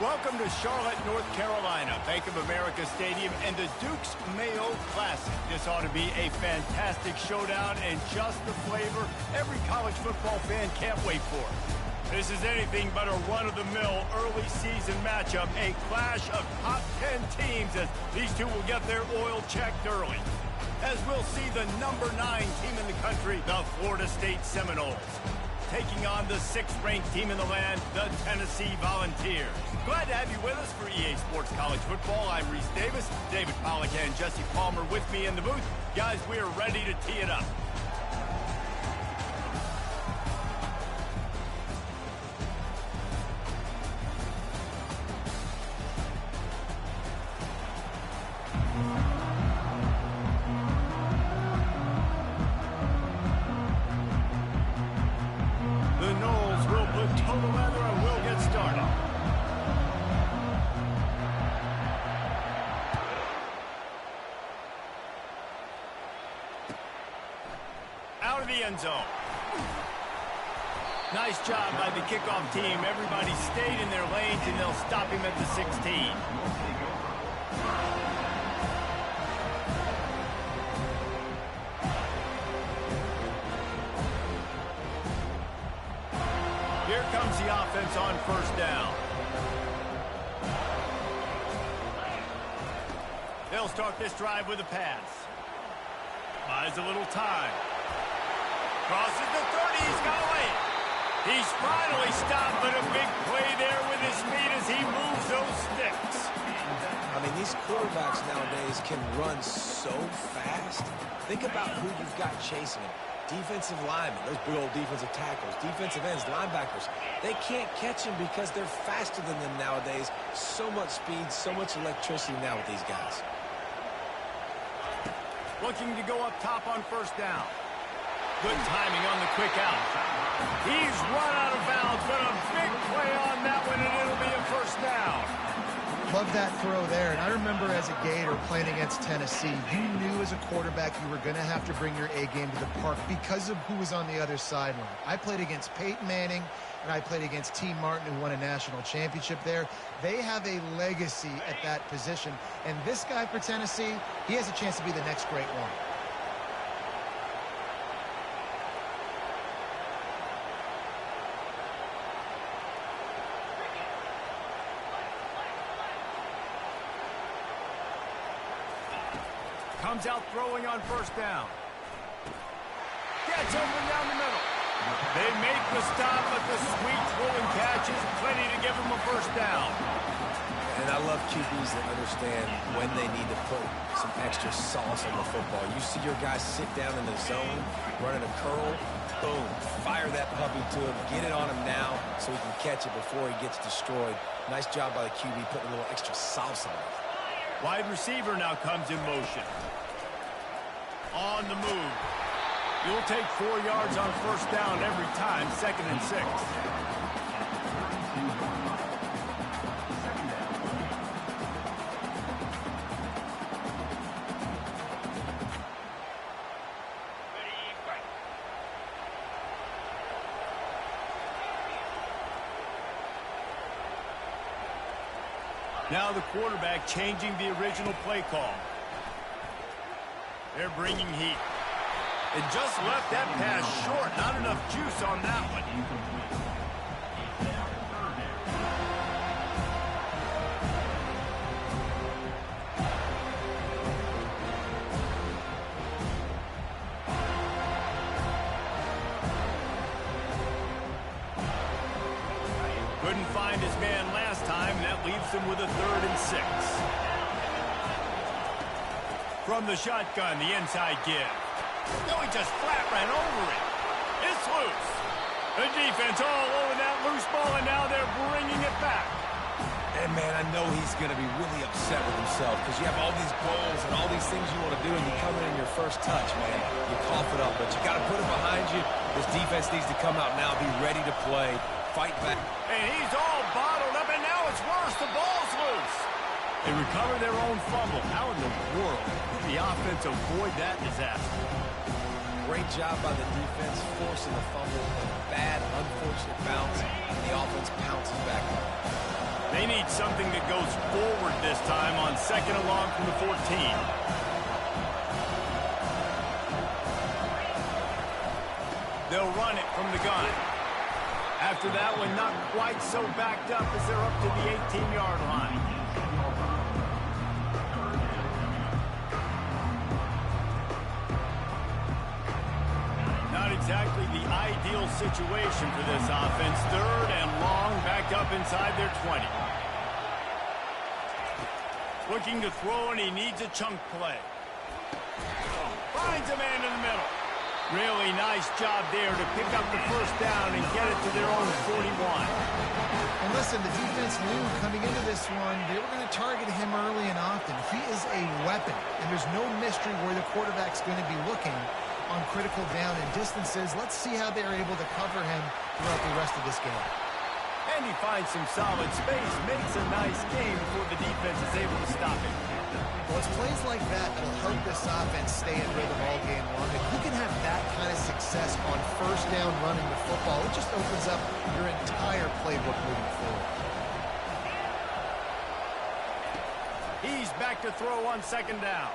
Welcome to Charlotte, North Carolina, Bank of America Stadium, and the Duke's Mayo Classic. This ought to be a fantastic showdown and just the flavor every college football fan can't wait for. This is anything but a run-of-the-mill early season matchup, a clash of top 10 teams as these two will get their oil checked early. As we'll see the number 9 team in the country, the Florida State Seminoles, taking on the 6th-ranked team in the land, the Tennessee Volunteers. Glad to have you with us for EA Sports College Football. I'm Reese Davis, David Pollack and Jesse Palmer with me in the booth. Guys, we are ready to tee it up. Out of the end zone. Nice job by the kickoff team. Everybody stayed in their lanes, and they'll stop him at the 16. Here comes the offense on first down. They'll start this drive with a pass. Buys a little time. Crosses the 30, he's got away. He's finally stopped, but a big play there with his speed as he moves those sticks. I mean, these quarterbacks nowadays can run so fast. Think about who you've got chasing him. Defensive linemen, those big old defensive tackles, defensive ends, linebackers. They can't catch him because they're faster than them nowadays. So much speed, so much electricity now with these guys. Looking to go up top on first down. Good timing on the quick out. He's run out of bounds, but a big play on that one, and it'll be a first down. Love that throw there. And I remember as a Gator playing against Tennessee, you knew as a quarterback you were going to have to bring your A game to the park because of who was on the other sideline. I played against Peyton Manning, and I played against T. Martin, who won a national championship there. They have a legacy at that position. And this guy for Tennessee, he has a chance to be the next great one. Comes out throwing on first down. Gets open down the middle. They make the stop, but the sweet throwing catch is plenty to give them a first down. And I love QBs that understand when they need to put some extra sauce on the football. You see your guys sit down in the zone, running a curl, boom, fire that puppy to him, get it on him now so he can catch it before he gets destroyed. Nice job by the QB putting a little extra sauce on it. Wide receiver now comes in motion. On the move. You'll take 4 yards on first down every time, 2nd and 6. Now the quarterback changing the original play call. They're bringing heat. And just left that pass short. Not enough juice on that one. Couldn't find his man last time. That leaves him with a 3rd and 6. From the shotgun, the inside give. No, he just flat ran over it. It's loose. The defense all over that loose ball, and now they're bringing it back. And, man, I know he's going to be really upset with himself because you have all these goals and all these things you want to do, and you come in your first touch, man. You cough it up, but you got to put it behind you. This defense needs to come out now, be ready to play, fight back. And he's all bottled up, and now it's worse. The ball's loose. They recover their own fumble. How in the world did the offense avoid that disaster? Great job by the defense, forcing the fumble, a bad, unfortunate bounce, and the offense pounces back on it. They need something that goes forward this time on second and long from the 14. They'll run it from the gun. After that one, not quite so backed up as they're up to the 18-yard line. Not exactly the ideal situation for this offense. Third and long, backed up inside their 20. Looking to throw, and he needs a chunk play. Finds a man in the middle. Really nice job there to pick up the first down and get it to their own 41. And listen, the defense knew coming into this one, they were going to target him early and often. He is a weapon, and there's no mystery where the quarterback's going to be looking on critical down and distances. Let's see how they're able to cover him throughout the rest of this game. And he finds some solid space, makes a nice game before the defense is able to stop him. Well, it's plays like that that'll help this offense stay in rhythm all game long. If you can have that kind of success on first down running the football, it just opens up your entire playbook moving forward. He's back to throw on second down.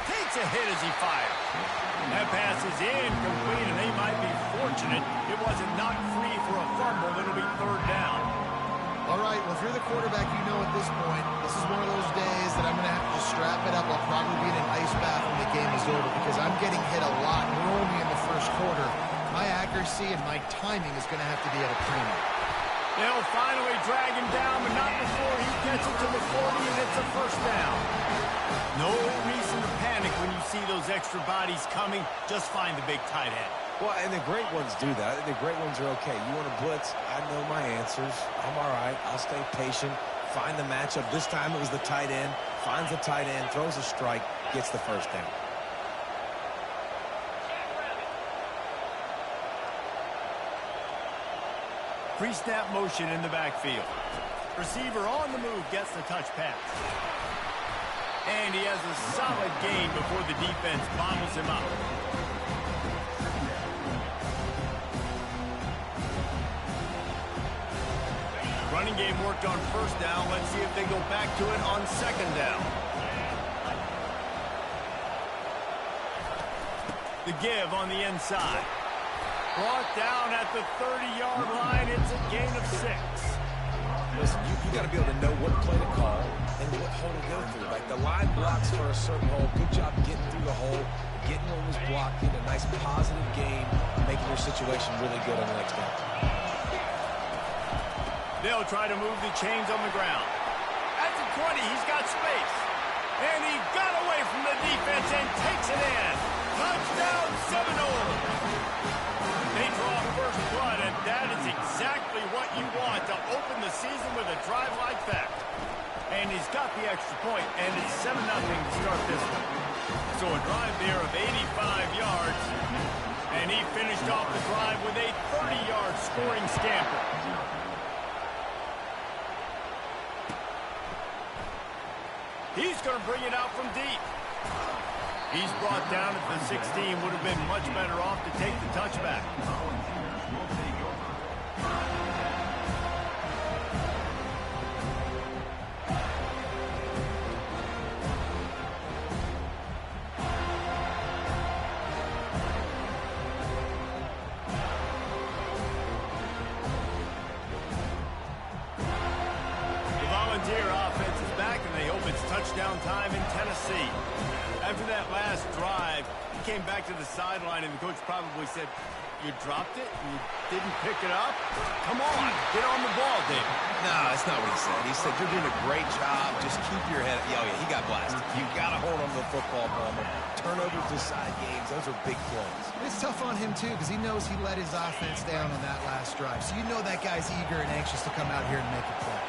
Takes a hit as he fires. That pass is incomplete, and they might be fortunate it wasn't knocked free for a fumble. It'll be third down. All right, well, if you're the quarterback, you know at this point, this is one of those days that I'm going to have to just strap it up. I'll probably be in an ice bath when the game is over because I'm getting hit a lot. We're only in the first quarter. My accuracy and my timing is going to have to be at a premium. They'll finally drag him down, but not before he gets it to the 40, and it's a first down. No reason to panic when you see those extra bodies coming. Just find the big tight end. Well, and the great ones do that. I think the great ones are okay. You want to blitz? I know my answers. I'm all right. I'll stay patient. Find the matchup. This time it was the tight end. Finds the tight end, throws a strike, gets the first down. Pre-snap motion in the backfield. Receiver on the move gets the touch pass. And he has a solid gain before the defense bottles him up. Running game worked on first down. Let's see if they go back to it on second down. The give on the inside. Brought down at the 30-yard line. It's a gain of 6. Listen, you got to be able to know what play to call and what hole to go through. Like the line blocks for a certain hole. Good job getting through the hole, getting what was blocked, getting a nice positive gain, making your situation really good on the next down. They'll try to move the chains on the ground. At the 20, he's got space. And he got away from the defense and takes it in. Touchdown, Seminole. They draw first blood, and that is exactly what you want to open the season with a drive like that. And he's got the extra point, and it's 7-0 to start this one. So a drive there of 85 yards, and he finished off the drive with a 30-yard scoring scamper. He's going to bring it out from deep. He's brought down at the 16. Would have been much better off to take the touchback. The Volunteer offense is back, and they hope it's touchdown time in Tennessee. After that last drive, he came back to the sideline, and the coach probably said, "You dropped it? You didn't pick it up? Come on, get on the ball, David." No, that's not what he said. He said, "You're doing a great job. Just keep your head." Oh, yeah, he got blasted. You got to hold on to the football, Palmer. Turnovers decide games. Those are big plays. It's tough on him, too, because he knows he let his offense down on that last drive. So you know that guy's eager and anxious to come out here and make a play.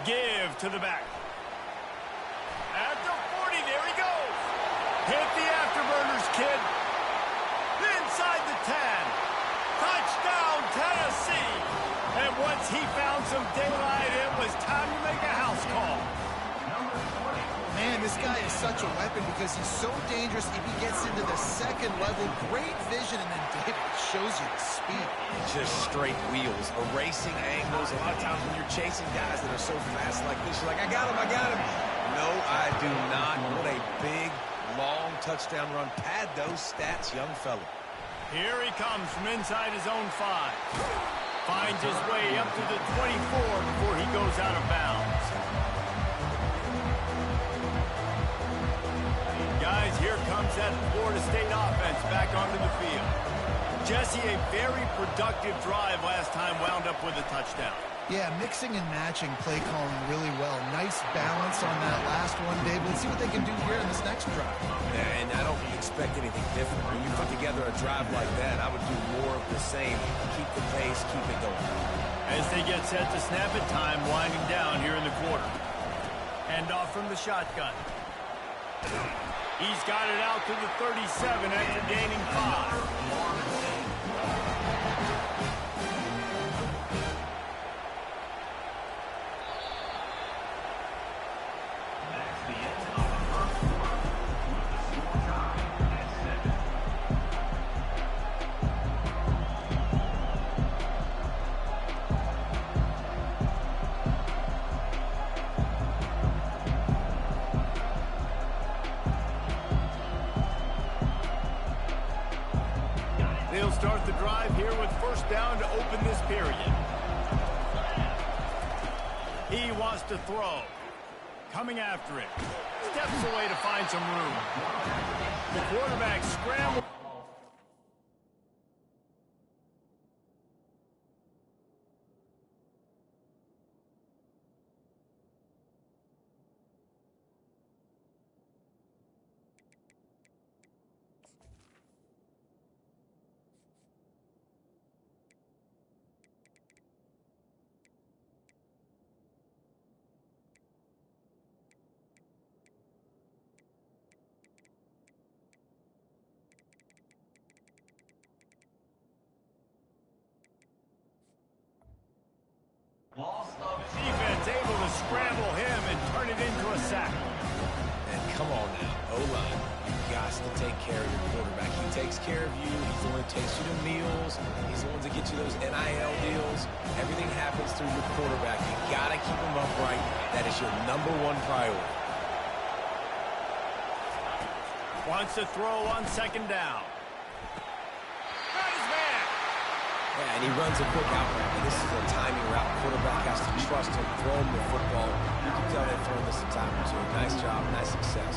Give to the back. At the 40, there he goes. Hit the afterburners, kid. Inside the 10. Touchdown, Tennessee. And once he found some daylight, it was time to make a house call. Man, this guy is such a weapon because he's so dangerous if he gets into the second level. Great vision, and then David shows you the speed. Just straight wheels, erasing angles. A lot of times when you're chasing guys that are so fast like this, you're like, I got him, I got him. No, I do not. What a big, long touchdown run. Pad those stats, young fella. Here he comes from inside his own 5. Finds his way up to the 24 before he goes out of bounds. Guys, here comes that Florida State offense back onto the field. Jesse, a very productive drive last time wound up with a touchdown. Yeah, mixing and matching play calling really well. Nice balance on that last one, Dave. Let's see what they can do here in this next drive. Yeah, and I don't expect anything different. When you put together a drive like that, I would do more of the same. Keep the pace, keep it going. As they get set to snap it, time winding down here in the quarter. Hand off from the shotgun. He's got it out to the 37 after gaining 5. They'll start the drive here with first down to open this period. He wants to throw. Coming after it. Steps away to find some room. The quarterback scrambles. Defense able to scramble him and turn it into a sack. And come on now, O-line, you've got to take care of your quarterback. He takes care of you. He's the one who takes you to meals. He's the one to get you those NIL deals. Everything happens through your quarterback. You got to keep him upright. That is your #1 priority. Wants to throw on second down. Got his man. Yeah, and he runs a quick out route. And this is a timing route. Quarterback has to trust him, throw him the football. You can tell they've thrown this a time or two. Nice job, nice success.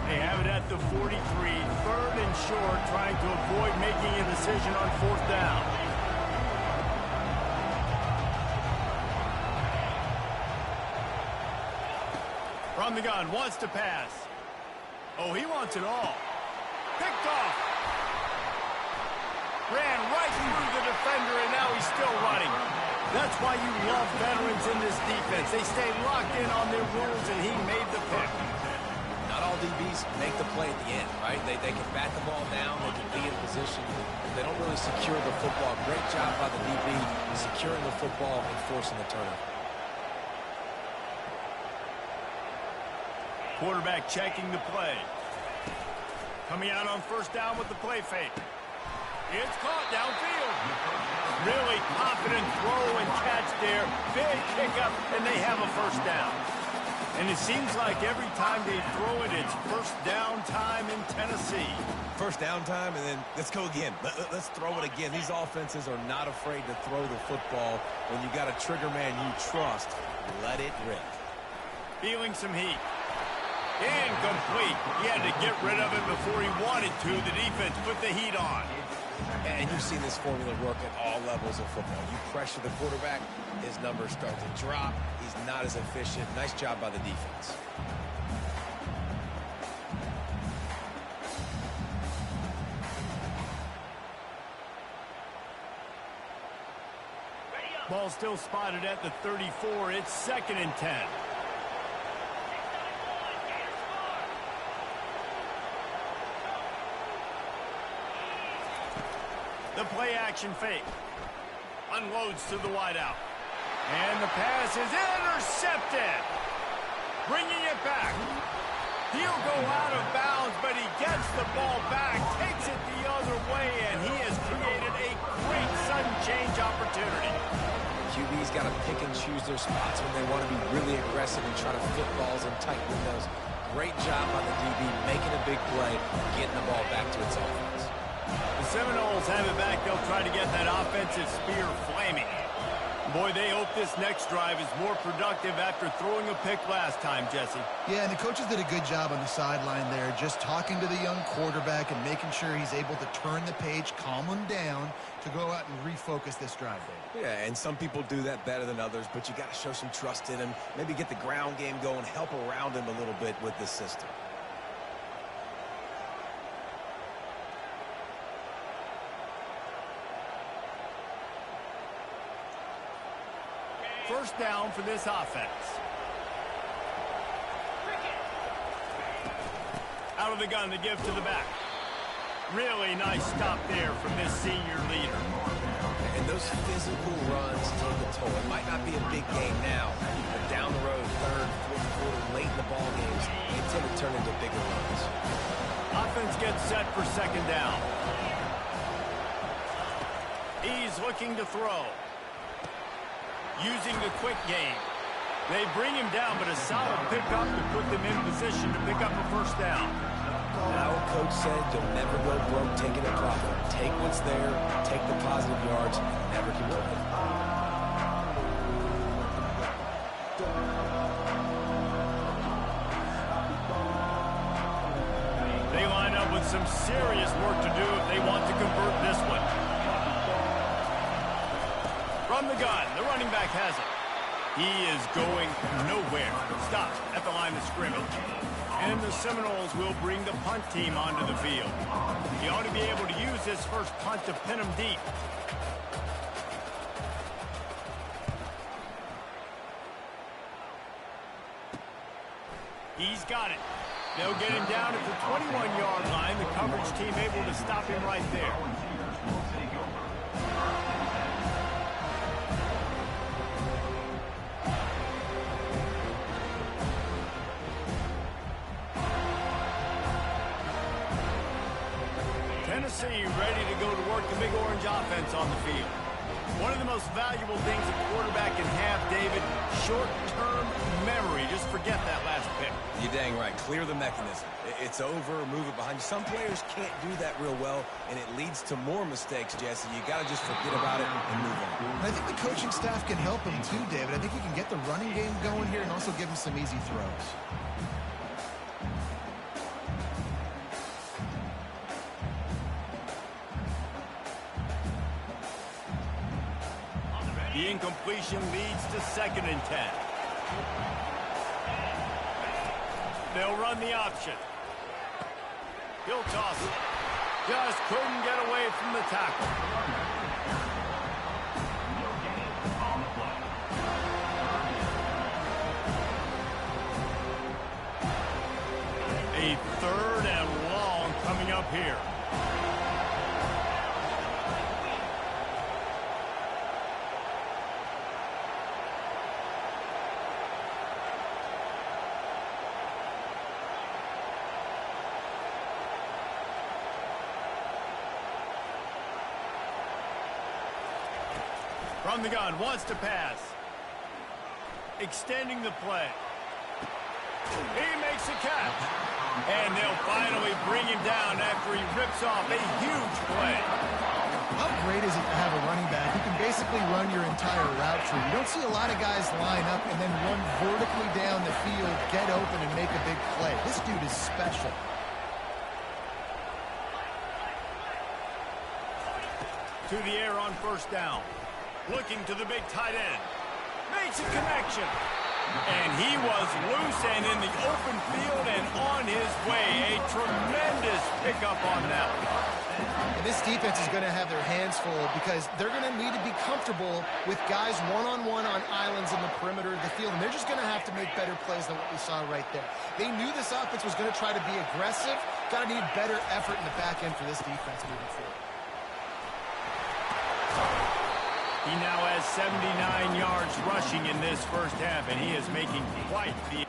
They have it at the 43, 3rd and short, trying to avoid making a decision on 4th down. From the gun, wants to pass. Oh, he wants it all. Picked off. Ran right through the defender, and now he's still running. That's why you love veterans in this defense. They stay locked in on their rules, and he made the pick. Not all DBs make the play at the end, right? They can bat the ball down, they can be in position. They don't really secure the football. Great job by the DB securing the football and forcing the turnover. Quarterback checking the play. Coming out on first down with the play fake. It's caught downfield. Really confident throw and catch there. Big kick up, and they have a first down. And it seems like every time they throw it, it's first down time in Tennessee. First down time, and then let's go again. Let's throw it again. These offenses are not afraid to throw the football. When you got a trigger man you trust, let it rip. Feeling some heat. Incomplete. He had to get rid of it before he wanted to. The defense put the heat on. And you've seen this formula work at all levels of football. You pressure the quarterback, his numbers start to drop. He's not as efficient. Nice job by the defense. Ball still spotted at the 34. It's 2nd and 10. The play action fake. Unloads to the wideout. And the pass is intercepted. Bringing it back. He'll go out of bounds, but he gets the ball back, takes it the other way, and he has created a great sudden change opportunity. QB's got to pick and choose their spots when they want to be really aggressive and try to fit balls in tight windows. Great job on the DB making a big play, getting the ball back to its offense. The Seminoles have it back. They'll try to get that offensive spear flaming. Boy, they hope this next drive is more productive after throwing a pick last time, Jesse. Yeah, and the coaches did a good job on the sideline there, just talking to the young quarterback and making sure he's able to turn the page, calm him down to go out and refocus this drive. Yeah, and some people do that better than others, but you got to show some trust in him, maybe get the ground game going, help around him a little bit with this system. First down for this offense. Out of the gun to give to the back. Really nice stop there from this senior leader. And those physical runs take a toll. It might not be a big game now, but down the road, third, fourth quarter, late in the ball games, they tend to turn into bigger runs. Offense gets set for second down. He's looking to throw. Using the quick game. They bring him down, but a solid pickup to put them in position to pick up a first down. Now, Coach said you'll never go broke taking a profit. Take what's there, take the positive yards, and never complain. They line up with some serious work to do if they want to convert this one. From the gun, the running back has it. He is going nowhere. Stop at the line of scrimmage. And the Seminoles will bring the punt team onto the field. He ought to be able to use this first punt to pin him deep. He's got it. They'll get him down at the 21-yard line. The coverage team able to stop him right there. Tennessee ready to go to work the big orange offense on the field. One of the most valuable things a quarterback can have, David, short-term memory. Just forget that last pick. You're dang right. Clear the mechanism. It's over, move it behind you. Some players can't do that real well, and it leads to more mistakes, Jesse. You got to just forget about it and move on. I think the coaching staff can help him too, David. I think he can get the running game going here and also give him some easy throws. The incompletion leads to 2nd and 10. They'll run the option. He'll toss it. Just couldn't get away from the tackle. A 3rd and long coming up here. From the gun, wants to pass. Extending the play. He makes a catch. And they'll finally bring him down after he rips off a huge play. How great is it to have a running back who can basically run your entire route tree? You don't see a lot of guys line up and then run vertically down the field, get open, and make a big play. This dude is special. To the air on first down. Looking to the big tight end. Makes a connection. And he was loose and in the open field and on his way. A tremendous pickup on that one. And this defense is going to have their hands full because they're going to need to be comfortable with guys one-on-one on islands in the perimeter of the field. And they're just going to have to make better plays than what we saw right there. They knew this offense was going to try to be aggressive. Got to need better effort in the back end for this defense moving forward. He now has 79 yards rushing in this first half, and he is making quite the...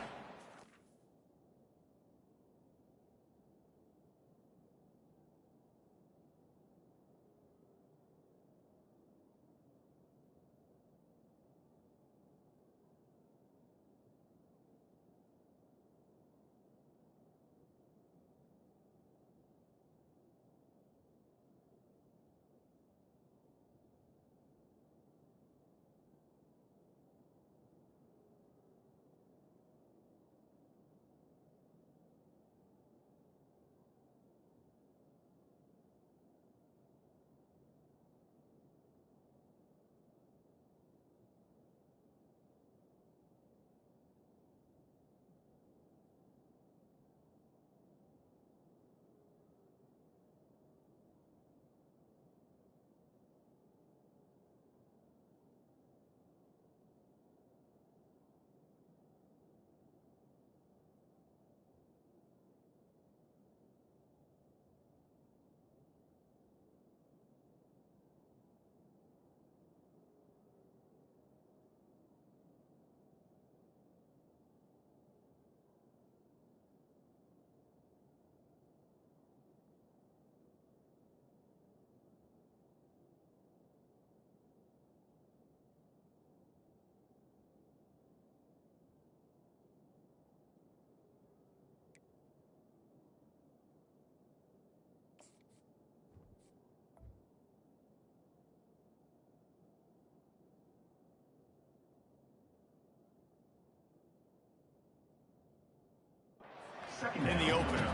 in the opener.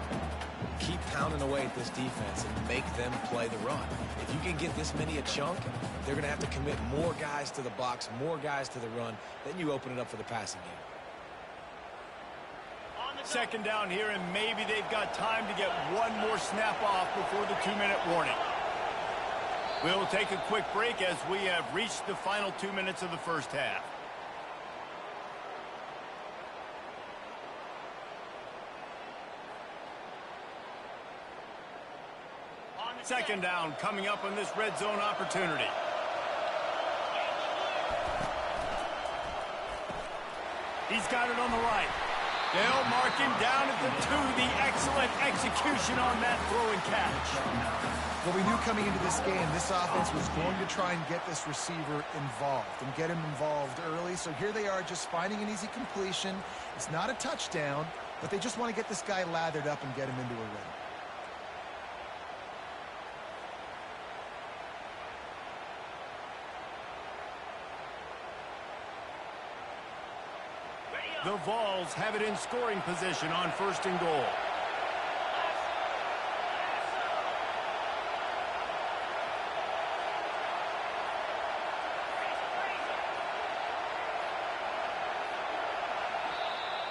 Keep pounding away at this defense and make them play the run. If you can get this many a chunk, they're going to have to commit more guys to the box, more guys to the run. Then you open it up for the passing game. Second down here, and maybe they've got time to get one more snap off before the 2-minute warning. We'll take a quick break as we have reached the final 2 minutes of the first half. Second down coming up on this red zone opportunity. He's got it on the right. They'll mark him down at the 2. The excellent execution on that throw and catch. Well, we knew coming into this game, this offense was going to try and get this receiver involved and get him involved early. So here they are just finding an easy completion. It's not a touchdown, but they just want to get this guy lathered up and get him into a rhythm. The Vols have it in scoring position on 1st and goal.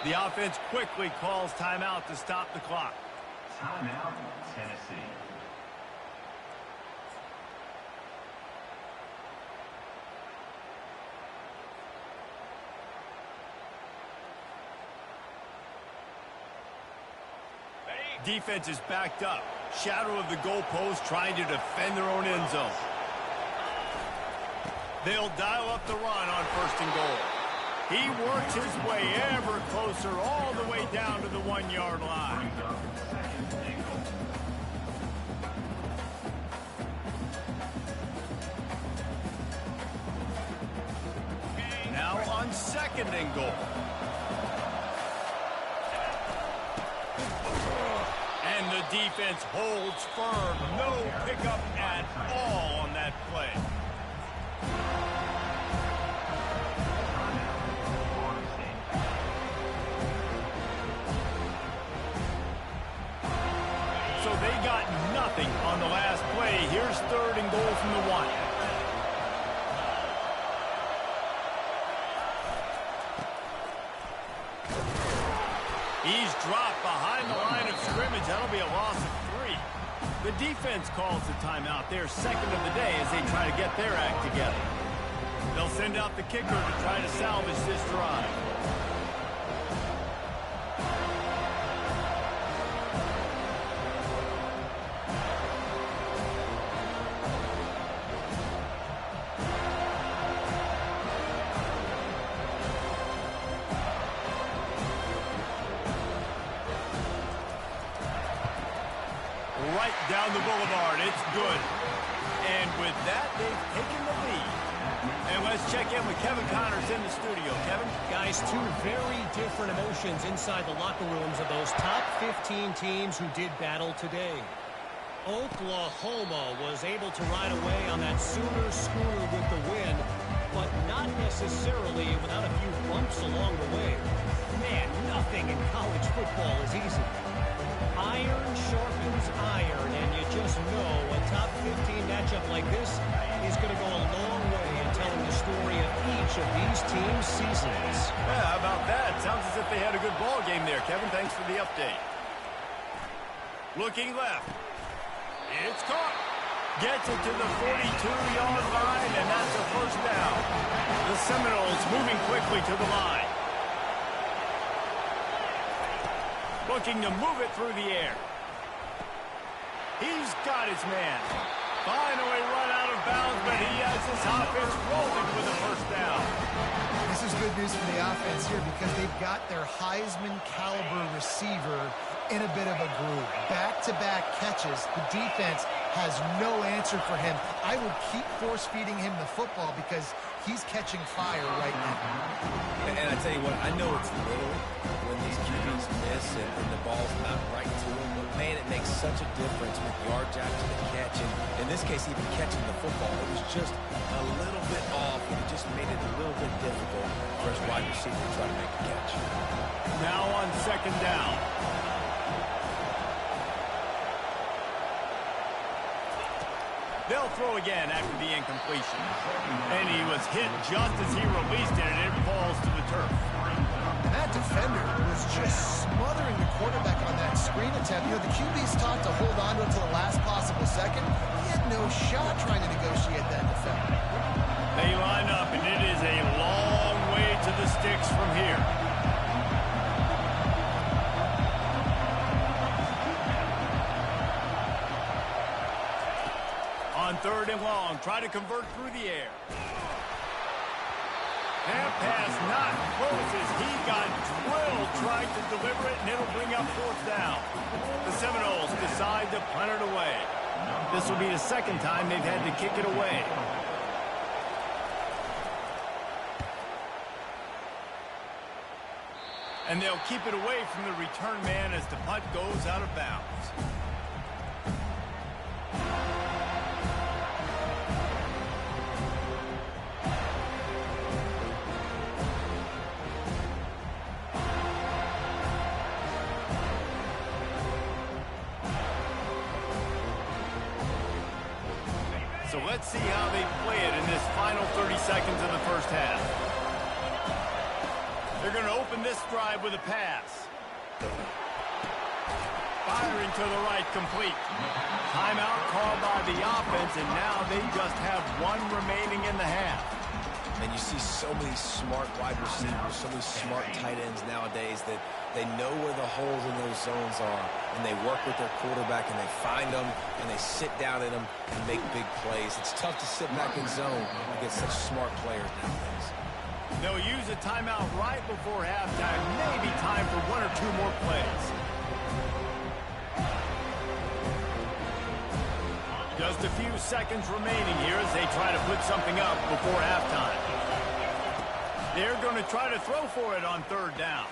The offense quickly calls timeout to stop the clock. Timeout, Tennessee. Defense is backed up. Shadow of the goalpost trying to defend their own end zone. They'll dial up the run on 1st and goal. He works his way ever closer all the way down to the 1-yard line. Now on 2nd and goal. And the defense holds firm. No pickup at all on that play. So they got nothing on the last play. Here's 3rd and goal from the 1. He's dropped behind the line of scrimmage. That'll be a loss of 3. The defense calls the timeout. Their 2nd of the day as they try to get their act together. They'll send out the kicker to try to salvage this drive. down the boulevard. It's good. And with that, they've taken the lead. And let's check in with Kevin Connors in the studio. Kevin? Guys, two very different emotions inside the locker rooms of those top 15 teams who did battle today. Oklahoma was able to ride away on that Sooner schooner with the win, but not necessarily without a few bumps along the way. Man, nothing in college football is easy. Iron sharpens iron, and you just know a top 15 matchup like this is going to go a long way in telling the story of each of these teams' seasons. Yeah, how about that? Sounds as if they had a good ball game there, Kevin. Thanks for the update. Looking left. It's caught. Gets it to the 42-yard line, and that's a first down. The Seminoles moving quickly to the line. Looking to move it through the air. He's got his man. Finally run out of bounds, but he has his offense rolling with a first down. This is good news for the offense here because they've got their Heisman caliber receiver in a bit of a groove. Back-to-back catches. The defense has no answer for him. I would keep force-feeding him the football because he's catching fire right now. And I tell you what, I know it's little when these QBs miss and the ball's not right to them, but man, it makes such a difference with yards after the catch. And in this case, even catching the football, it was just a little bit off, and it just made it a little bit difficult for his wide receiver to try to make a catch. Now on second down. They'll throw again after the incompletion. And he was hit just as he released it, and it falls to the turf. And that defender was just smothering the quarterback on that screen attempt. You know, the QB's taught to hold on to it to the last possible second. He had no shot trying to negotiate that defender. They line up, and it is a long way to the sticks from here. On third and long, try to convert through the air. That pass not close as he got drilled trying to deliver it, and it'll bring up fourth down. The Seminoles decide to punt it away. This will be the second time they've had to kick it away. And they'll keep it away from the return man as the punt goes out of bounds. So let's see how they play it in this final 30 seconds of the first half. They're going to open this drive with a pass. Firing to the right, complete. Timeout called by the offense, and now they just have one remaining in the half. And you see so many smart wide receivers, so many smart tight ends nowadays that they know where the holes in those zones are, and they work with their quarterback, and they find them, and they sit down in them and make big plays. It's tough to sit back in zone against such smart players nowadays. They'll use a timeout right before halftime, maybe time for one or two more plays. Just a few seconds remaining here as they try to put something up before halftime. They're going to try to throw for it on third down.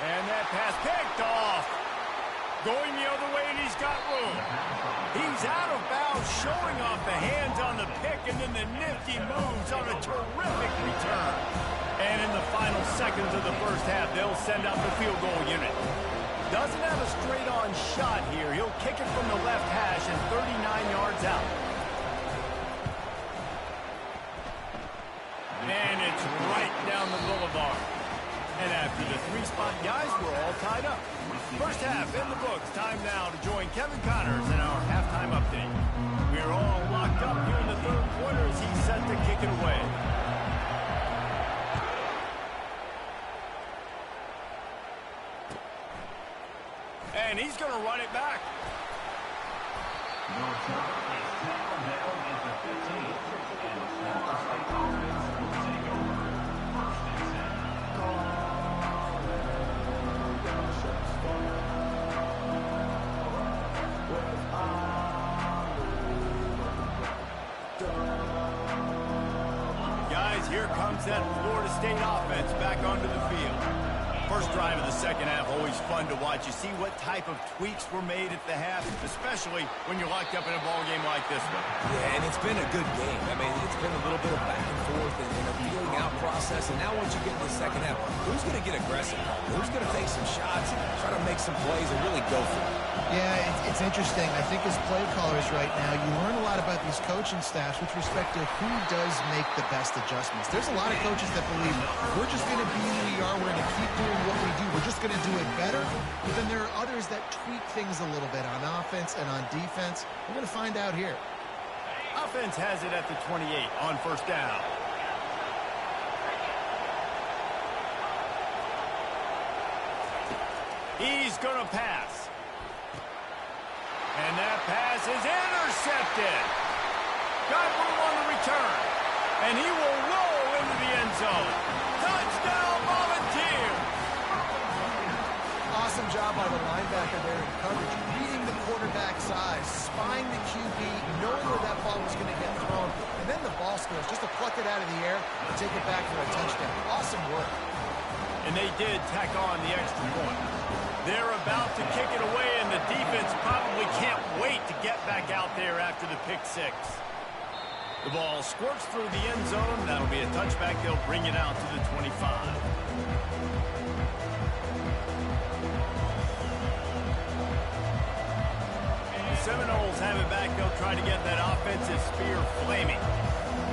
And that pass picked off. Going the other way, and he's got room. He's out of bounds, showing off the hands on the pick, and then the nifty moves on a terrific return. And in the final seconds of the first half, they'll send out the field goal unit. Doesn't have a straight-on shot here. He'll kick it from the left hash and 39 yards out. And it's right down the boulevard. And after the three-spot guys, we're all tied up. First half in the books. Time now to join Kevin Connors in our halftime update. We're all locked up here in the third quarter as he's set to kick it away. And he's going to run it back. Your time is now down at the 15, and the Florida State offense will take over. First and 10. moves that Florida State offense back onto the field. First drive of the second half, always fun to watch. You see what type of tweaks were made at the half, especially when you're locked up in a ball game like this one. Yeah, and it's been a good game. I mean, it's been a little bit of back and forth and a feeling out process. And now once you get to the second half, who's going to get aggressive? Who's going to take some shots, try to make some plays, and really go for it? Yeah, it's interesting. I think as play callers right now, you learn a lot about these coaching staffs with respect to who does make the best adjustments. There's a lot of coaches that believe we're just going to be who we are. We're going to keep doing what we do. We're just going to do it better. But then there are others that tweak things a little bit on offense and on defense. We're going to find out here. Offense has it at the 28 on first down. He's going to pass. And that pass is intercepted. Got room on the return. And he will roll into the end zone. Touchdown, Volunteers! Awesome job by the linebacker there in coverage, reading the quarterback's eyes, spying the QB, knowing where that ball was going to get thrown, and then the ball skills just to pluck it out of the air and take it back for a touchdown. Awesome work. And they did tack on the extra point. They're about to kick it away, and the defense probably can't wait to get back out there after the pick six. The ball squirts through the end zone. That'll be a touchback. They'll bring it out to the 25. The Seminoles have it back. They'll try to get that offensive spear flaming.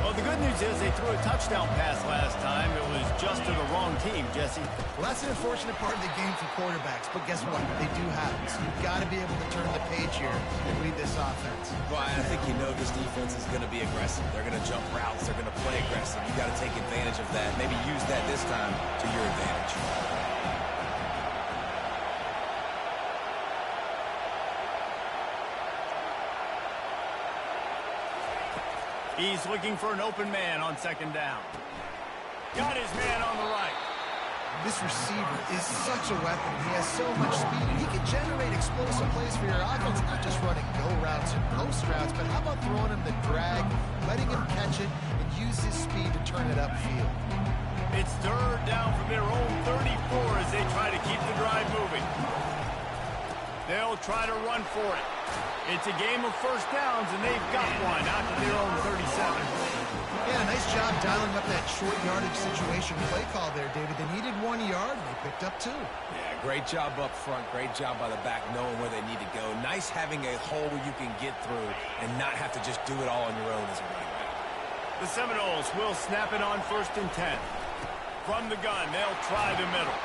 Well, the good news is they threw a touchdown pass last time. It was just to the wrong team, Jesse. Well, that's an unfortunate part of the game for quarterbacks, but guess what? They do have it. So you've got to be able to turn the page here and read this offense. Well, I think you know this defense is going to be aggressive. They're going to jump routes. They're going to play aggressive. You got to take advantage of that. Maybe use that this time to your advantage. He's looking for an open man on second down. Got his man on the right. This receiver is such a weapon. He has so much speed. He can generate explosive plays for your offense, not just running go routes and post routes, but how about throwing him the drag, letting him catch it, and use his speed to turn it upfield. It's third down from their own 34 as they try to keep the drive moving. They'll try to run for it. It's a game of first downs, and they've got one out to their own 37. Yeah, nice job dialing up that short yardage situation play call there, David. They needed 1 yard, and they picked up 2. Yeah, great job up front. Great job by the back knowing where they need to go. Nice having a hole where you can get through and not have to just do it all on your own as a running back. The Seminoles will snap it on first and 10. From the gun, they'll try the middle.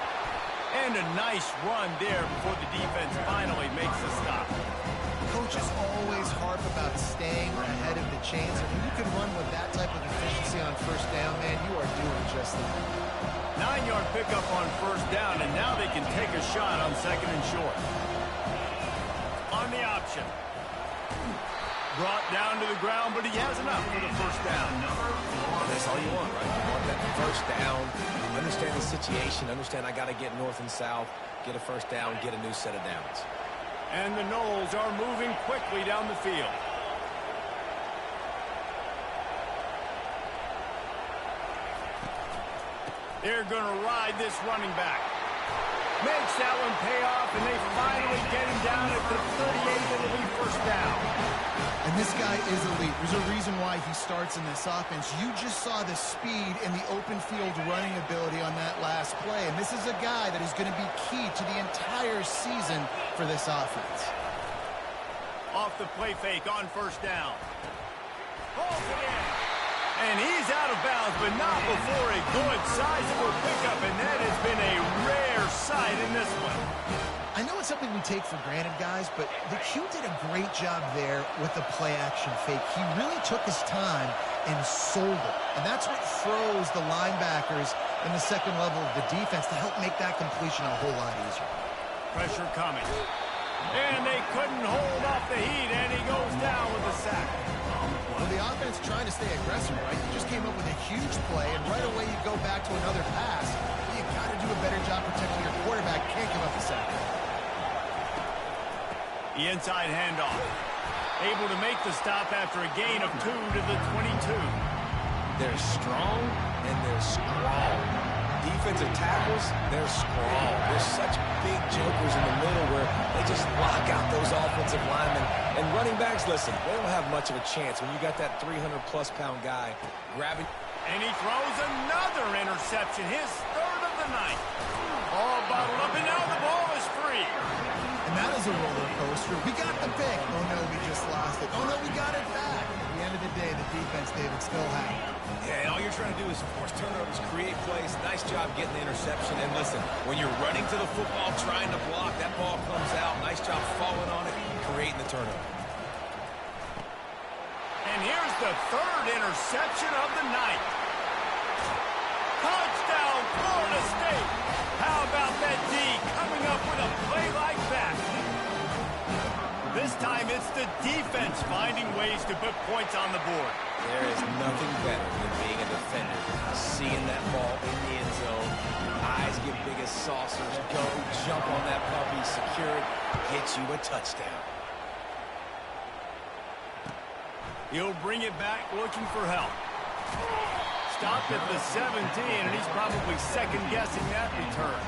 And a nice run there before the defense finally makes a stop. Coaches always harp about staying ahead of the chains, and when you can run with that type of efficiency on first down, man, you are doing just that. 9-yard pickup on first down, and now they can take a shot on second and short. On the option. Brought down to the ground, but he has enough for the first down. And that's all you want, right? You want that first down. Understand the situation. Understand I got to get north and south, get a first down, get a new set of downs. And the Noles are moving quickly down the field. They're going to ride this running back. Makes that one pay off, and they finally get him down at the 38. It'll be first down. And this guy is elite. There's a reason why he starts in this offense. You just saw the speed and the open field running ability on that last play. And this is a guy that is going to be key to the entire season for this offense. Off the play fake on first down. Balls again. And he's out of bounds, but not before a good sizable pickup. And that has been a rare sight in this one. I know it's something we take for granted, guys, but the Q did a great job there with the play-action fake. He really took his time and sold it. And that's what froze the linebackers in the second level of the defense to help make that completion a whole lot easier. Pressure coming. And they couldn't hold off the heat, and he goes down with a sack. Well, the offense trying to stay aggressive, right? You just came up with a huge play, and right away you go back to another pass. You got to do a better job protecting your quarterback. Can't give up a sack. The inside handoff. Able to make the stop after a gain of 2 to the 22. They're strong and they're strong. Defensive tackles, they're strong. There's such big jokers in the middle where they just lock out those offensive linemen. And running backs, listen, they don't have much of a chance when you got that 300-plus-pound guy grabbing. And he throws another interception, his third of the night. All bottled up, and now the ball is free. And that is a roller coaster. We got the pick. Oh, no, we just lost it. Oh, no, we got it back. At the end of the day, the defense, David, still had it. Yeah, and all you're trying to do is force turnovers, create plays. Nice job getting the interception. And listen, when you're running to the football, trying to block, that ball comes out. Nice job falling on it, creating the turnover. And here's the third interception of the night. Touchdown, Florida State. How about that D coming up with a play like that? This time it's the defense finding ways to put points on the board. There is nothing better than being a defender. Seeing that ball in the end zone. Eyes get big as saucers. Go, jump on that puppy, secure it, get you a touchdown. He'll bring it back looking for help. Stopped at the 17, and he's probably second-guessing that return.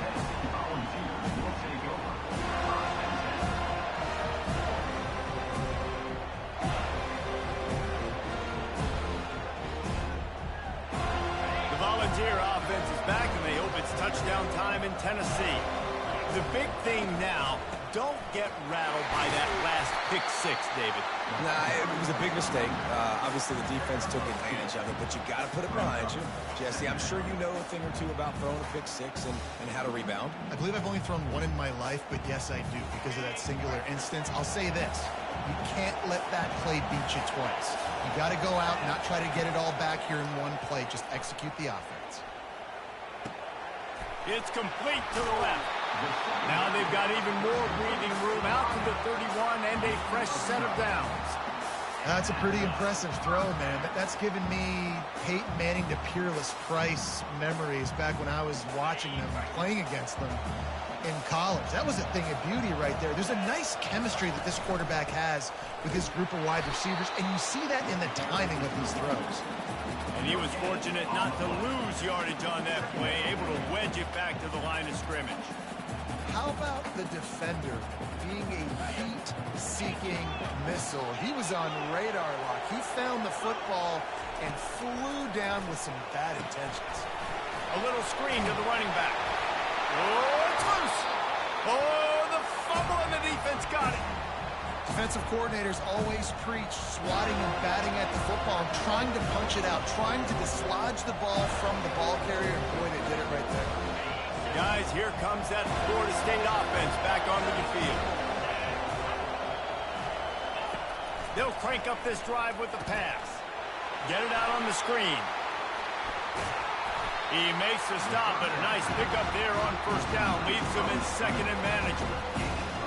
The Volunteer offense is back, and they hope it's touchdown time in Tennessee. The big thing now, don't get rattled by that last pick six, David. Nah, it was a big mistake. Obviously, the defense took advantage of it, but you got to put it behind you. Jesse, I'm sure you know a thing or two about throwing a pick six and how to rebound. I believe I've only thrown one in my life, but yes, I do, because of that singular instance. I'll say this. You can't let that play beat you twice. You got to go out and not try to get it all back here in one play. Just execute the offense. It's complete to the left. Now they've got even more breathing room out to the 31 and a fresh set of downs. That's a pretty impressive throw, man. That's given me Peyton Manning to Peerless Price memories back when I was watching them, playing against them in college. That was a thing of beauty right there. There's a nice chemistry that this quarterback has with his group of wide receivers, and you see that in the timing of these throws. And he was fortunate not to lose yardage on that play, able to wedge it back to the line of scrimmage. How about the defender being a heat-seeking missile? He was on radar lock. He found the football and flew down with some bad intentions. A little screen to the running back. Oh, it's loose. Oh, the fumble, and the defense got it. Defensive coordinators always preach swatting and batting at the football and trying to punch it out, trying to dislodge the ball from the ball carrier, and boy, they did it right there. Guys, here comes that Florida State offense back onto the field. They'll crank up this drive with the pass. Get it out on the screen. He makes the stop, but a nice pickup there on first down. Leaves them in second and manageable.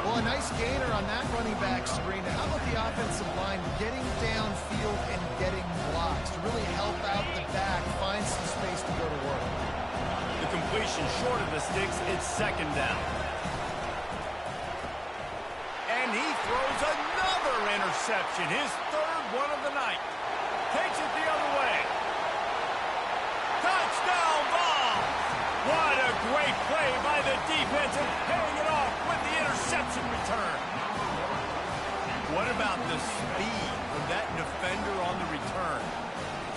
Well, a nice gainer on that running back screen. How about the offensive line getting downfield and getting blocks to really help out the back, find some space to go to work? The completion short of the sticks, it's second down. And he throws another interception, his third one of the night. Takes it the other way. Touchdown ball! What a great play by the defense and paying it off with the interception return. What about the speed of that defender on the return?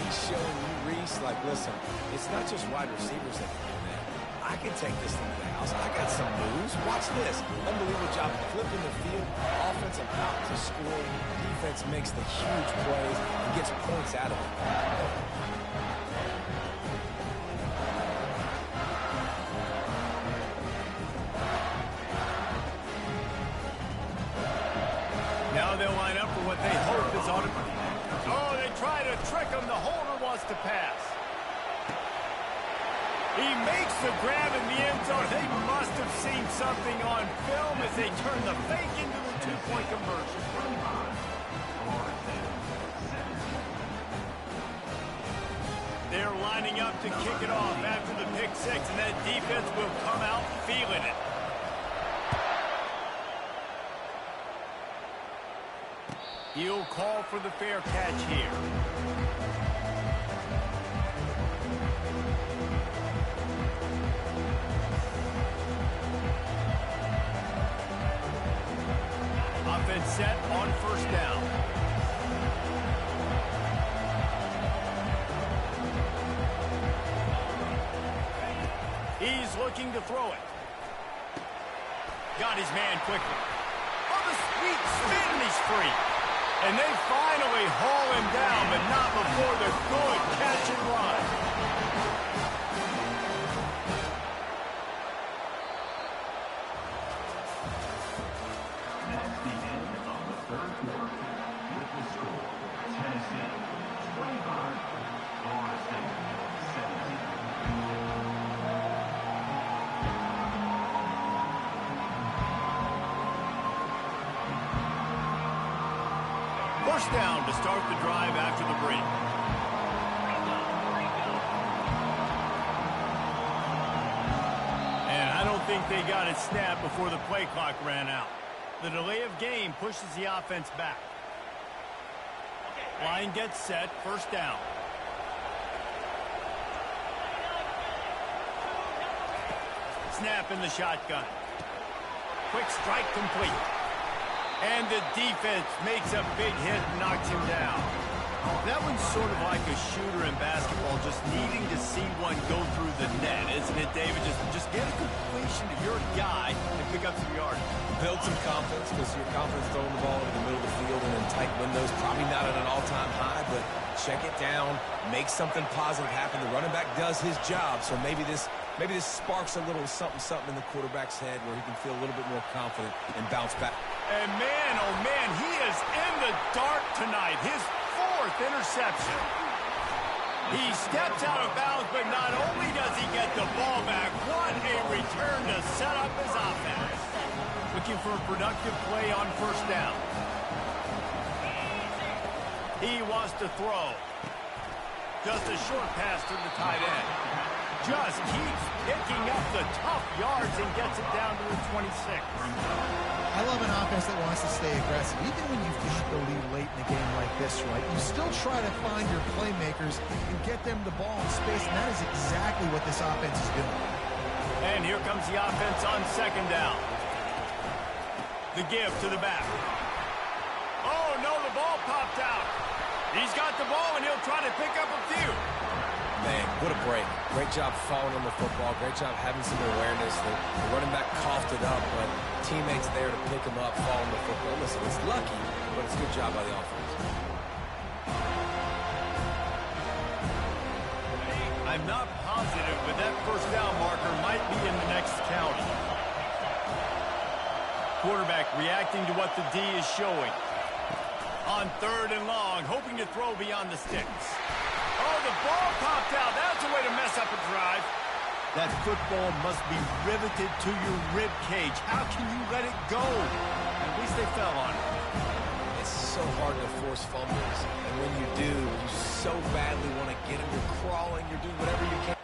He's showing you, Reese, like, listen, it's not just wide receivers that can do that. I can take this thing to the house. I got some moves. Watch this. Unbelievable job flipping the field. Offensive out to score. Defense makes the huge plays and gets points out of it. Now they'll line up for what they hope is on it. Oh, they try to trick him. The holder wants to pass. He makes the grab in the end zone. They must have seen something on film as they turn the fake into the two-point conversion. They're lining up to kick it off after the pick six, and that defense will come out feeling it. He'll call for the fair catch here. and set on first down. He's looking to throw it. Got his man quickly. Oh, the sweet spin, he's free. And they finally haul him down, but not before the good catch and run. That's the end of the third quarter. With the score, Tennessee 25, Florida State 17. First down to start the drive after the break. And I don't think they got it snapped before the play clock ran out. The delay of game pushes the offense back. Line gets set, first down. Snap in the shotgun. Quick strike complete. And the defense makes a big hit and knocks him down. That one's sort of like a shooter in basketball, just needing to see one go through the net, isn't it, David? Just get a completion to your guy and pick up some yardage. Build some confidence, because your confidence throwing the ball into the middle of the field and in tight windows, probably not at an all-time high, but check it down, make something positive happen. The running back does his job, so maybe this sparks a little something in the quarterback's head where he can feel a little bit more confident and bounce back. And man, oh man, he is in the dark tonight. His fourth interception. He steps out of bounds, but not only does he get the ball back, what a return to set up his offense. Looking for a productive play on first down. He wants to throw. Just a short pass to the tight end. Just keeps picking up the tough yards and gets it down to the 26. I love an offense that wants to stay aggressive. Even when you've got the lead late in a game like this, right, you still try to find your playmakers and get them the ball in space, and that is exactly what this offense is doing. And here comes the offense on second down. The give to the back. Oh, no, the ball popped out. He's got the ball, and he'll try to pick up a few. Man, what a break. Great job following on the football. Great job having some awareness. The running back coughed it up, but teammates there to pick him up, following the football. Listen, it's lucky, but it's a good job by the offense. I'm not positive, but that first down marker might be in the next county. Quarterback reacting to what the D is showing. On third and long, hoping to throw beyond the sticks. Oh, the ball popped out. That's a way to mess up a drive. That football must be riveted to your rib cage. How can you let it go? At least they fell on it. It's so hard to force fumbles, and when you do, you so badly want to get them. You're crawling, you're doing whatever you can.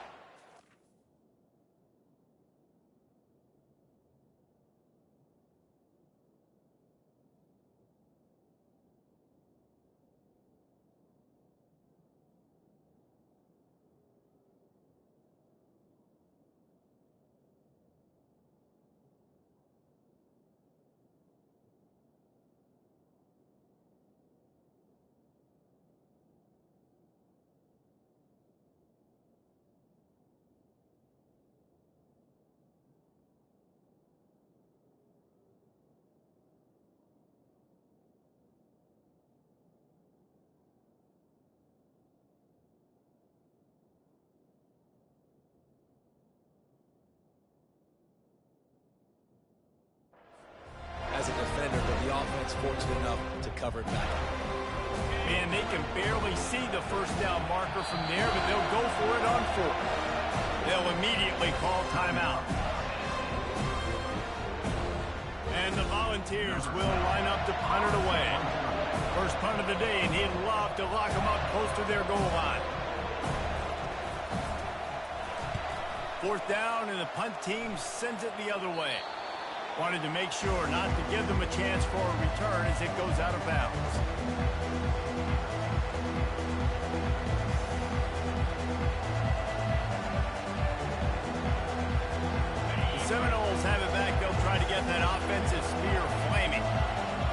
As a defender, but the offense fortunate enough to cover it back. Man, they can barely see the first down marker from there, but they'll go for it on fourth. They'll immediately call timeout. And the Volunteers will line up to punt it away. First punt of the day, and he'd love to lock them up close to their goal line. Fourth down, and the punt team sends it the other way. Wanted to make sure not to give them a chance for a return as it goes out of bounds. The Seminoles have it back. They'll try to get that offensive spear flaming.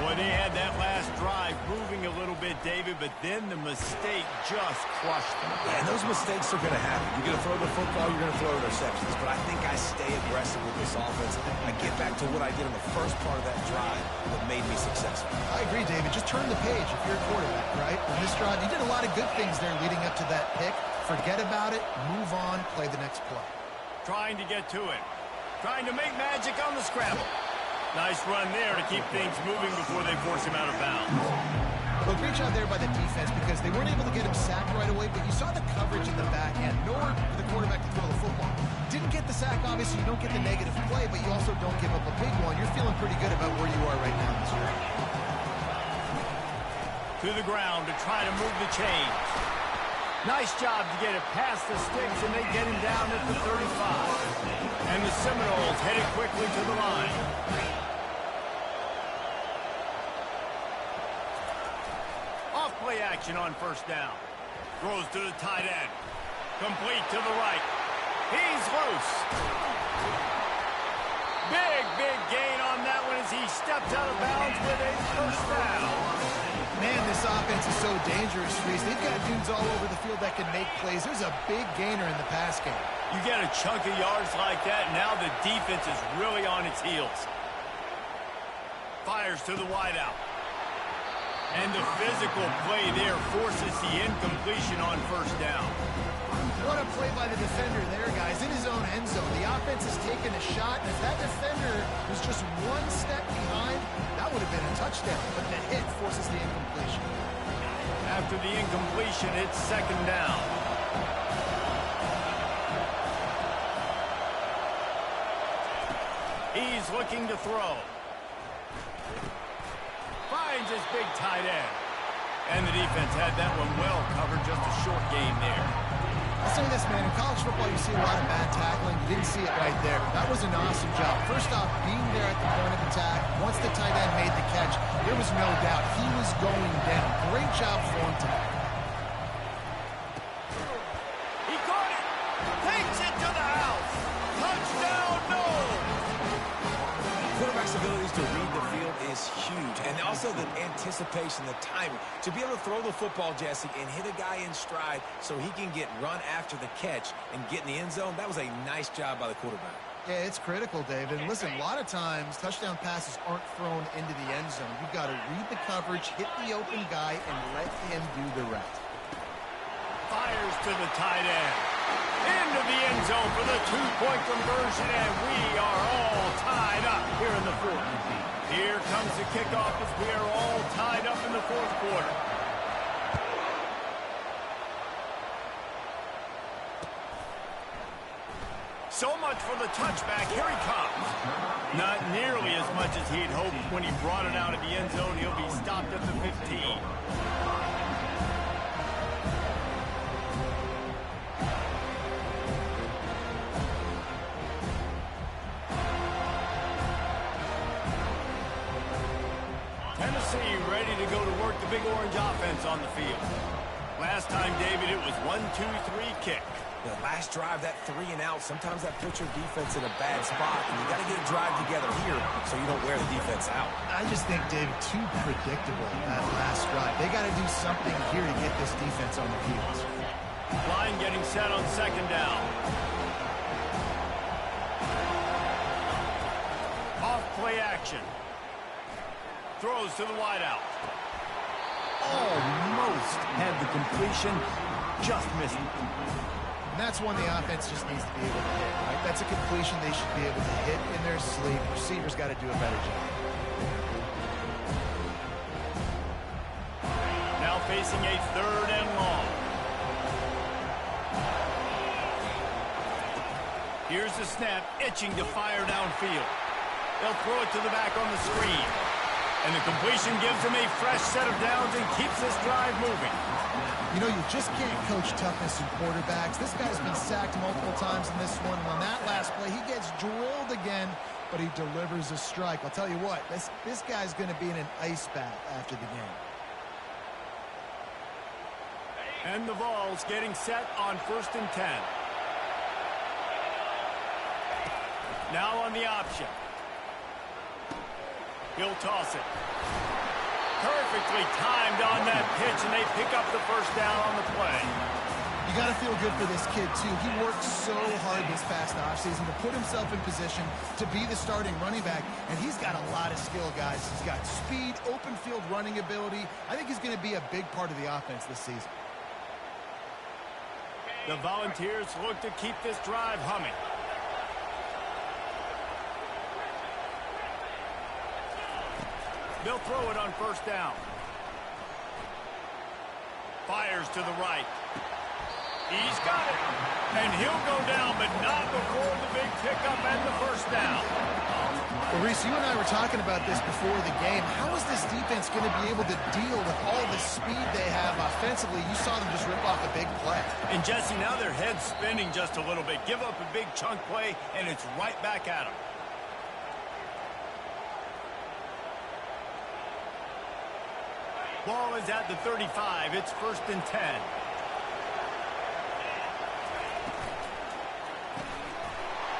Boy, they had that last drive moving a little bit, David, but then the mistake just crushed them. Yeah, and those mistakes are going to happen. You're going to throw the football, you're going to throw interceptions. But I think I stay aggressive with this offense. I get back to what I did in the first part of that drive that made me successful. I agree, David. Just turn the page if you're a quarterback, right? On this drive, you did a lot of good things there leading up to that pick. Forget about it, move on, play the next play. Trying to get to it. Trying to make magic on the scramble. Nice run there to keep things moving before they force him out of bounds. Well, great job there by the defense because they weren't able to get him sacked right away, but you saw the coverage in the back end. Nowhere for the quarterback to throw the football. Didn't get the sack, obviously. You don't get the negative play, but you also don't give up a big one. You're feeling pretty good about where you are right now in this game. To the ground to try to move the chains. Nice job to get it past the sticks, and they get him down at the 35. And the Seminoles headed quickly to the line. Off-play action on first down. Throws to the tight end. Complete to the right. He's loose. Big gain on that one as he stepped out of bounds with a first down. Man, this offense is so dangerous, Reese. They've got dudes all over the field that can make plays. There's a big gainer in the pass game. You get a chunk of yards like that, now the defense is really on its heels. Fires to the wideout. And the physical play there forces the incompletion on first down. What a play by the defender there, guys. In his own end zone, the offense has taken a shot, and if that defender was just one step behind, that would have been a touchdown. But the hit forces the incompletion. After the incompletion, it's second down. He's looking to throw. Finds his big tight end. And the defense had that one well covered, just a short gain there. I'll say this, man. In college football, you see a lot of bad tackling. You didn't see it right there. That was an awesome job. First off, being there at the point of attack. Once the tight end made the catch, there was no doubt he was going down. Great job for him tonight. He caught it. Takes it to the house. Touchdown, no. Quarterback's abilities to read the field is huge. And also the anticipation, the timing. To be able to throw the football, Jesse, and hit a guy in stride so he can get run after the catch and get in the end zone, that was a nice job by the quarterback. Yeah, it's critical, David. And listen, a lot of times touchdown passes aren't thrown into the end zone. You've got to read the coverage, hit the open guy, and let him do the rest. Fires to the tight end. Into the end zone for the two-point conversion, and we are all tied up here in the fourth. Here comes the kickoff as we are all tied up in the fourth quarter. So much for the touchback. Here he comes. Not nearly as much as he'd hoped when he brought it out of the end zone. He'll be stopped at the 15. Tennessee ready to go to work the Big Orange offense on the field. Last time, David, it was 1-2-3 kick. The last drive, that 3 and out, sometimes that puts your defense in a bad spot, and you got to get a drive together here so you don't wear the defense out. I just think, David, too predictable that last drive. They got to do something here to get this defense on the heels. Line getting set on second down. Off play action. Throws to the wideout. Almost had the completion, just missed it. And that's one the offense just needs to be able to hit, right? That's a completion they should be able to hit in their sleep. Receivers got to do a better job. Now facing a third and long. Here's the snap, itching to fire downfield. They'll throw it to the back on the screen. And the completion gives them a fresh set of downs and keeps this drive moving. You know, you just can't coach toughness in quarterbacks. This guy's been sacked multiple times in this one, and on that last play, he gets drilled again, but he delivers a strike. I'll tell you what, this guy's going to be in an ice bath after the game. And the Vols getting set on 1st and 10. Now on the option. He'll toss it. Perfectly timed on that pitch, and they pick up the first down on the play. You got to feel good for this kid, too. He worked so hard this past offseason to put himself in position to be the starting running back, and he's got a lot of skill, guys. He's got speed, open field running ability. I think he's going to be a big part of the offense this season. The Volunteers look to keep this drive humming. They'll throw it on first down. Fires to the right. He's got it. And he'll go down, but not before the big pickup and the first down. Well, Reese, you and I were talking about this before the game. How is this defense going to be able to deal with all the speed they have offensively? You saw them just rip off a big play. And, Jesse, now their head's spinning just a little bit. Give up a big chunk play, and it's right back at them. Ball is at the 35. It's 1st and 10.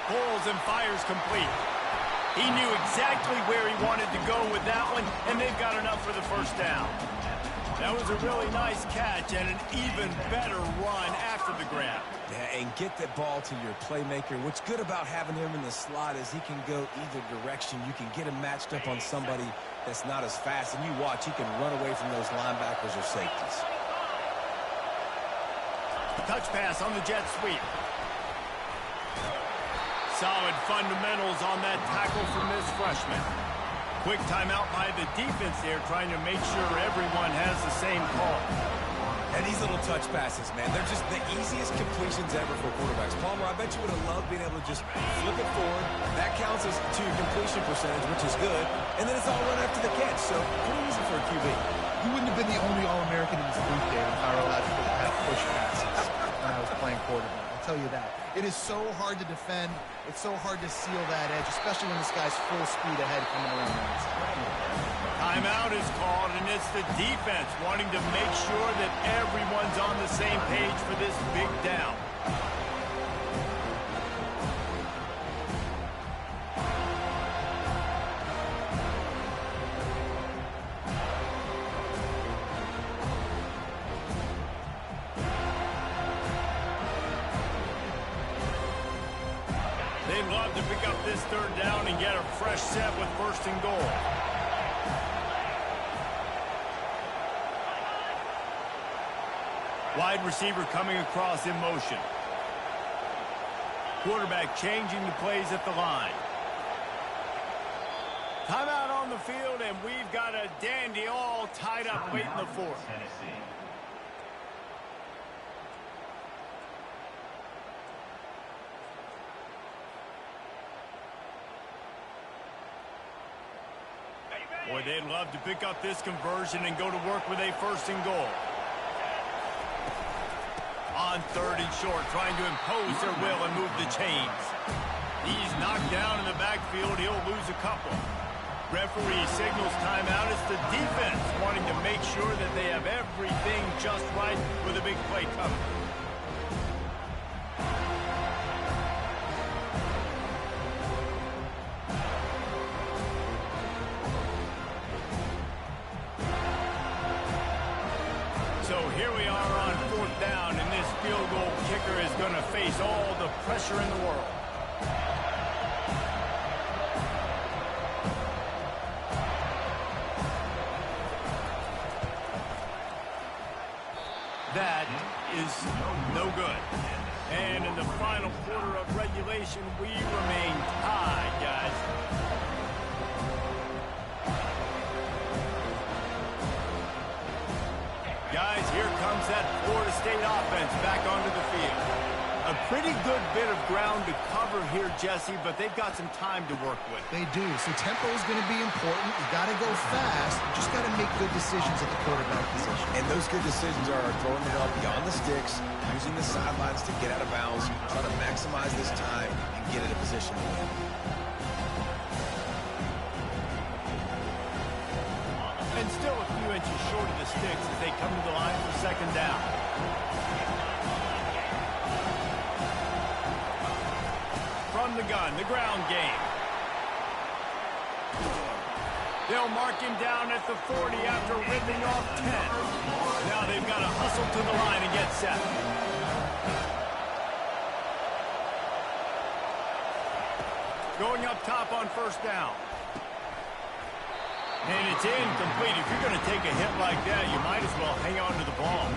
Pulls and fires complete. He knew exactly where he wanted to go with that one, and they've got enough for the first down. That was a really nice catch and an even better run after the grab. Yeah, and get the ball to your playmaker. What's good about having him in the slot is he can go either direction. You can get him matched up on somebody that's not as fast, and you watch, he can run away from those linebackers or safeties. Touch pass on the jet sweep. Solid fundamentals on that tackle from this freshman. Quick timeout by the defense there, trying to make sure everyone has the same call. And these little touch passes, man, they're just the easiest completions ever for quarterbacks. Palmer, I bet you would have loved being able to just flip it forward. That counts as to your completion percentage, which is good. And then it's all run after the catch, so pretty easy for a QB. You wouldn't have been the only All-American in this booth there if I were allowed to have push passes when I was playing quarterback. I'll tell you that. It is so hard to defend. It's so hard to seal that edge, especially when this guy's full speed ahead coming around the outside. Timeout is called, and it's the defense wanting to make sure that everyone's on the same page for this big down. They'd love to pick up this 3rd down and get a fresh set with 1st and goal. Wide receiver coming across in motion. Quarterback changing the plays at the line. Timeout on the field, and we've got a dandy all tied up late in the 4th. Boy, they'd love to pick up this conversion and go to work with a 1st and goal. On 3rd and short, trying to impose their will and move the chains. He's knocked down in the backfield. He'll lose a couple. Referee signals timeout. It's the defense wanting to make sure that they have everything just right with a big play coming. So here we are on 4th down, and this field goal kicker is going to face all the pressure in the world. That is no good. And in the final quarter of regulation, we remain tied, guys. Guys, here comes that Florida State offense back onto the field. A pretty good bit of ground to cover here, Jesse, but they've got some time to work with. They do. So tempo is going to be important. You got to go fast. You just got to make good decisions at the quarterback position. And those good decisions are throwing it up beyond the sticks, using the sidelines to get out of bounds, trying to maximize this time and get in a position to win. And still a few inches short of the sticks as they come to the line for 2nd down. From the gun, the ground game. They'll mark him down at the 40 after ripping off 10. Now they've got to hustle to the line and get set. Going up top on first down. And it's incomplete. If you're going to take a hit like that, you might as well hang on to the ball.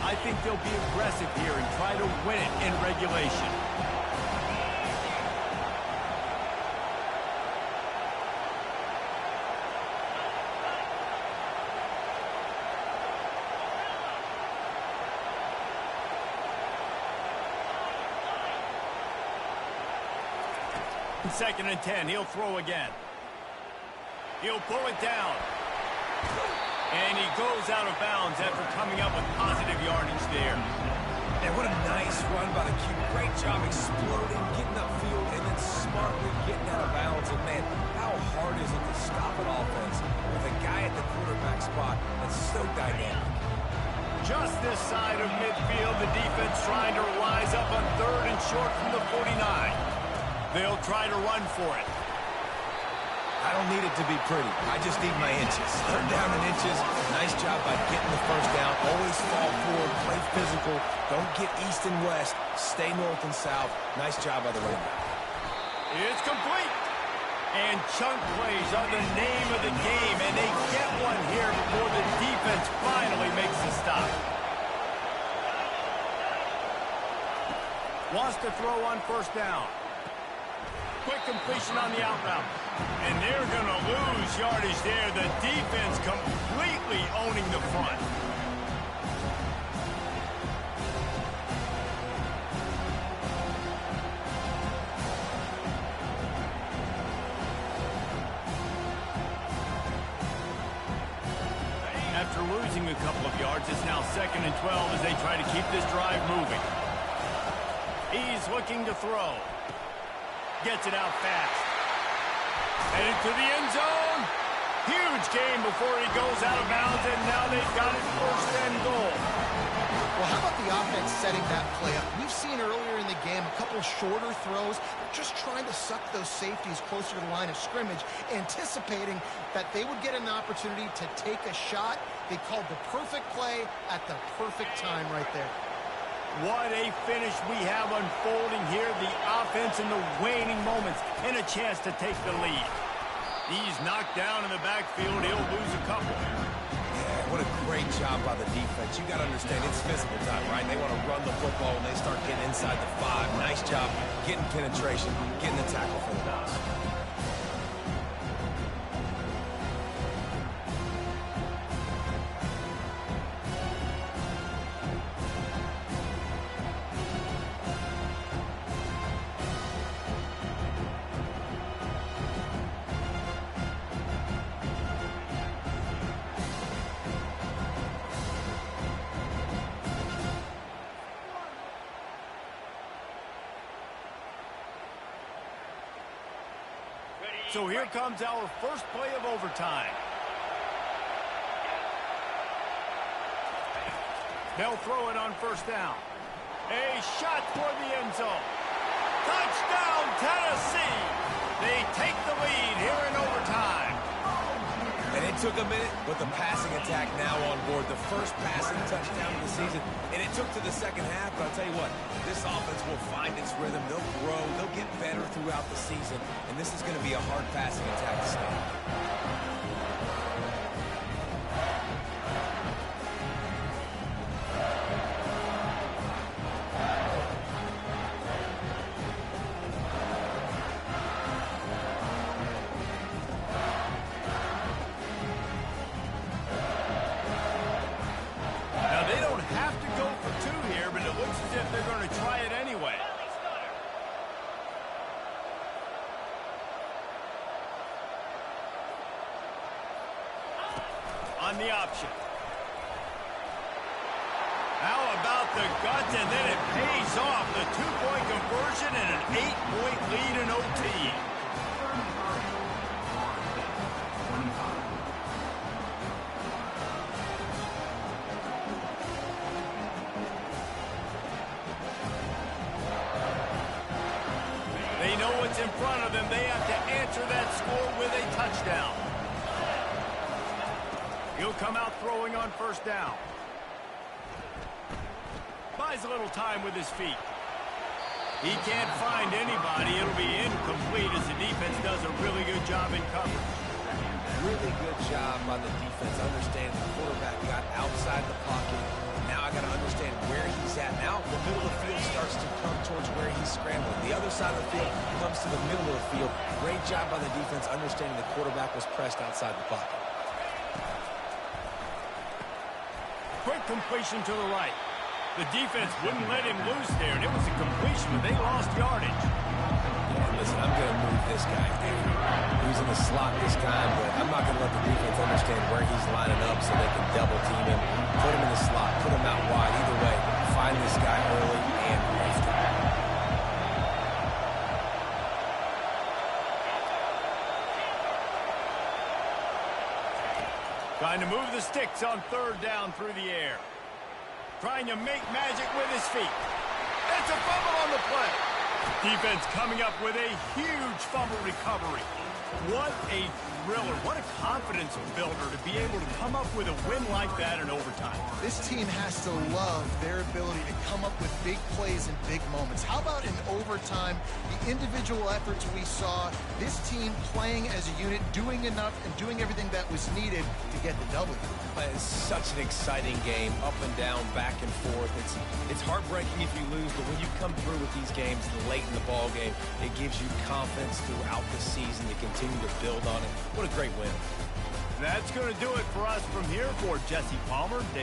I think they'll be aggressive here and try to win it in regulation. Second and 10, he'll throw again. He'll pull it down. And he goes out of bounds after coming up with positive yardage there. And what a nice run by the Q. Great job exploding, getting upfield, and then smartly getting out of bounds. And man, how hard is it to stop an offense with a guy at the quarterback spot that's so dynamic? Just this side of midfield, the defense trying to rise up on third and short from the 49. They'll try to run for it. I don't need it to be pretty. I just need my inches. Third down in inches. Nice job by getting the first down. Always fall forward, play physical. Don't get east and west. Stay north and south. Nice job by the running back. It's complete. And chunk plays are the name of the game, and they get one here before the defense finally makes the stop. Wants to throw on first down. Quick completion on the out route. And they're going to lose yardage there. The defense completely owning the front. After losing a couple of yards, it's now second and 12 as they try to keep this drive moving. He's looking to throw. Gets it out fast. And into the end zone. Huge gain before he goes out of bounds, and now they've got it first and goal. Well, how about the offense setting that play up? We've seen earlier in the game a couple shorter throws. They're just trying to suck those safeties closer to the line of scrimmage, anticipating that they would get an opportunity to take a shot. They called the perfect play at the perfect time right there. What a finish we have unfolding here. The offense in the waning moments and a chance to take the lead. He's knocked down in the backfield. He'll lose a couple. Yeah, what a great job by the defense. You got to understand, it's physical time, right? They want to run the football when they start getting inside the 5. Nice job getting penetration, getting the tackle for the loss. So here comes our first play of overtime. They'll throw it on first down. A shot toward the end zone. Touchdown, Tennessee! They take the lead here in overtime. And it took a minute, but the passing attack now on board. The first passing touchdown of the season. And it took to the second half, but I'll tell you what, this offense will find its rhythm. They'll grow. They'll get better throughout the season. And this is going to be a hard passing attack to stop. On the option. How about the guts, and then it pays off. The 2-point conversion and an 8-point lead in OT. They know what's in front of them. They have to answer that score with a touchdown. He'll come out throwing on first down. Buys a little time with his feet. He can't find anybody. It'll be incomplete as the defense does a really good job in coverage. Really good job by the defense, understanding the quarterback got outside the pocket. Now I got to understand where he's at. Now the middle of the field starts to come towards where he's scrambling. The other side of the field comes to the middle of the field. Great job by the defense, understanding the quarterback was pressed outside the pocket. Quick completion to the right. The defense wouldn't let him loose there, and it was a completion, but they lost yardage. Yeah, listen, I'm going to move this guy. He was in the slot this time, but I'm not going to let the defense understand where he's lining up so they can double team him. Put him in the slot, put him out wide. Either way, find this guy early and often. Trying to move the sticks on third down through the air. Trying to make magic with his feet. It's a fumble on the play. Defense coming up with a huge fumble recovery. What a thriller. What a confidence builder to be able to come up with a win like that in overtime. This team has to love their ability to come up with big plays and big moments. How about in overtime, the individual efforts we saw, this team playing as a unit, doing enough and doing everything that was needed to get the W. It's such an exciting game, up and down, back and forth. It's heartbreaking if you lose, but when you come through with these games late in the ball game, it gives you confidence throughout the season to continue to build on it. What a great win. That's going to do it for us from here. For Jesse Palmer, Dave